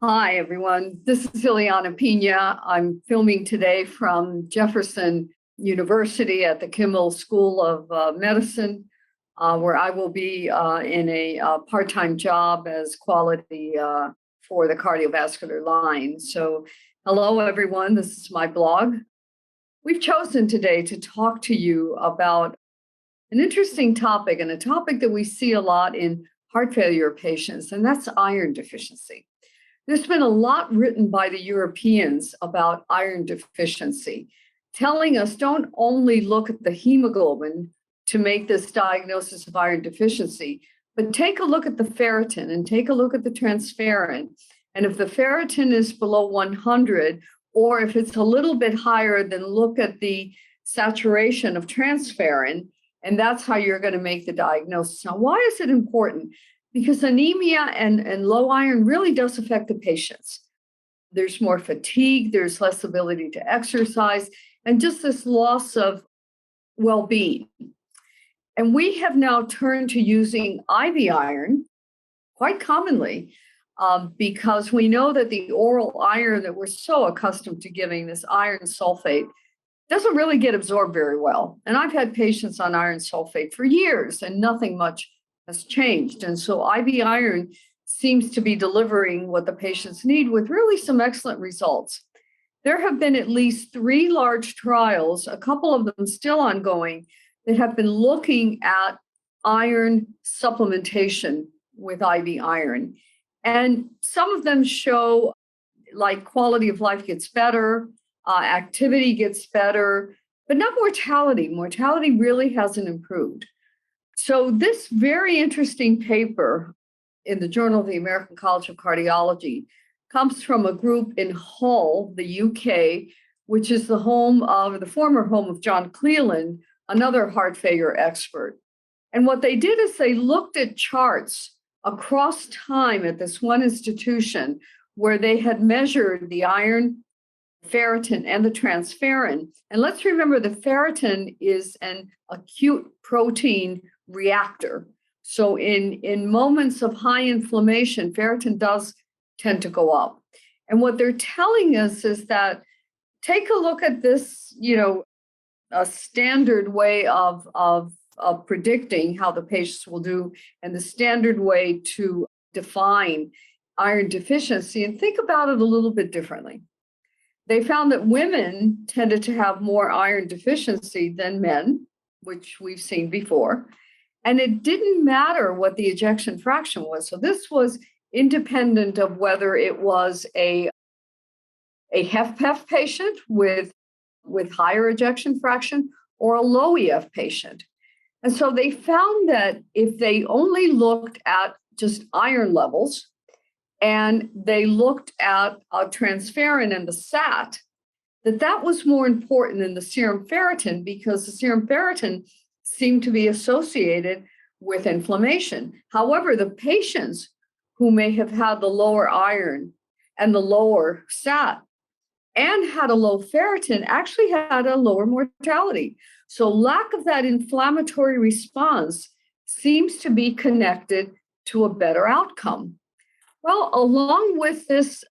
Hi, everyone. This is Ileana Pina. I'm filming today from Jefferson University at the Kimmel School of Medicine, where I will be in a part-time job as quality for the cardiovascular line. So hello, everyone. This is my blog. We've chosen today to talk to you about an interesting topic and a topic that we see a lot in heart failure patients, and that's iron deficiency. There's been a lot written by the Europeans about iron deficiency, telling us don't only look at the hemoglobin to make this diagnosis of iron deficiency, but take a look at the ferritin and take a look at the transferrin. And if the ferritin is below 100, or if it's a little bit higher, then look at the saturation of transferrin, and that's how you're going to make the diagnosis. Now, why is it important? Because anemia and low iron really does affect the patients. There's more fatigue, there's less ability to exercise, and just this loss of well-being. And we have now turned to using IV iron quite commonly because we know that the oral iron that we're so accustomed to giving, this iron sulfate, doesn't really get absorbed very well. And I've had patients on iron sulfate for years and nothing much has changed. And so IV iron seems to be delivering what the patients need with really some excellent results. There have been at least 3 large trials, a couple of them still ongoing, that have been looking at iron supplementation with IV iron. And some of them show like quality of life gets better, activity gets better, but not mortality. Mortality really hasn't improved. So this very interesting paper in the Journal of the American College of Cardiology comes from a group in Hull, the UK, which is the former home of John Cleland, another heart failure expert. And what they did is they looked at charts across time at this one institution where they had measured the iron, ferritin, and the transferrin. And let's remember the ferritin is an acute protein reactor. So in moments of high inflammation, ferritin does tend to go up. And what they're telling us is that take a look at this, a standard way of predicting how the patients will do and the standard way to define iron deficiency, and think about it a little bit differently. They found that women tended to have more iron deficiency than men, which we've seen before. And it didn't matter what the ejection fraction was. So this was independent of whether it was a HFpEF patient with higher ejection fraction or a low EF patient. And so they found that if they only looked at just iron levels and they looked at transferrin and the SAT, that was more important than the serum ferritin, because the serum ferritin seemed to be associated with inflammation. However, the patients who may have had the lower iron and the lower SAT and had a low ferritin actually had a lower mortality. So lack of that inflammatory response seems to be connected to a better outcome. Well, along with this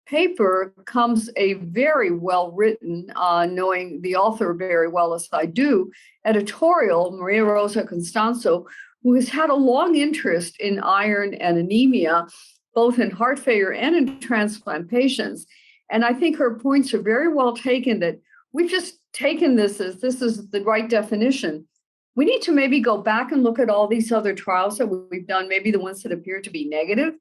paper comes a very well-written, knowing the author very well as I do, editorial, Maria Rosa Constanzo, who has had a long interest in iron and anemia, both in heart failure and in transplant patients. And I think her points are very well taken, that we've just taken this as this is the right definition. We need to maybe go back and look at all these other trials that we've done, maybe the ones that appear to be negative,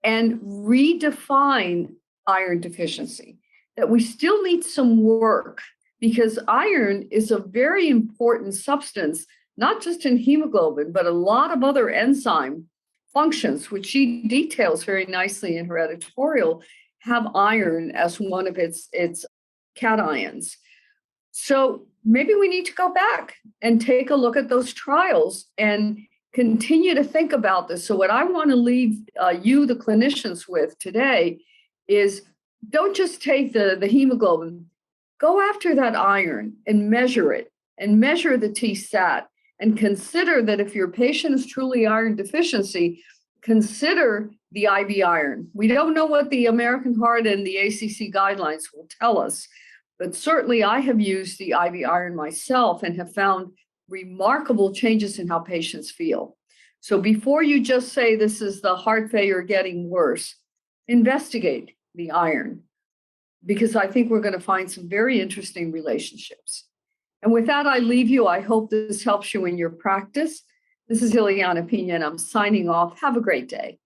and redefine iron deficiency, that we still need some work, because iron is a very important substance, not just in hemoglobin, but a lot of other enzyme functions, which she details very nicely in her editorial, have iron as one of its cations. So maybe we need to go back and take a look at those trials and continue to think about this. So what I want to leave you, the clinicians, with today is don't just take the hemoglobin, go after that iron and measure it, and measure the TSAT, and consider that if your patient is truly iron deficiency, consider the IV iron. We don't know what the American Heart and the ACC guidelines will tell us, but certainly I have used the IV iron myself and have found remarkable changes in how patients feel. So before you just say this is the heart failure getting worse, investigate the iron, because I think we're going to find some very interesting relationships. And with that, I leave you. I hope this helps you in your practice. This is Ileana Pina, and I'm signing off. Have a great day.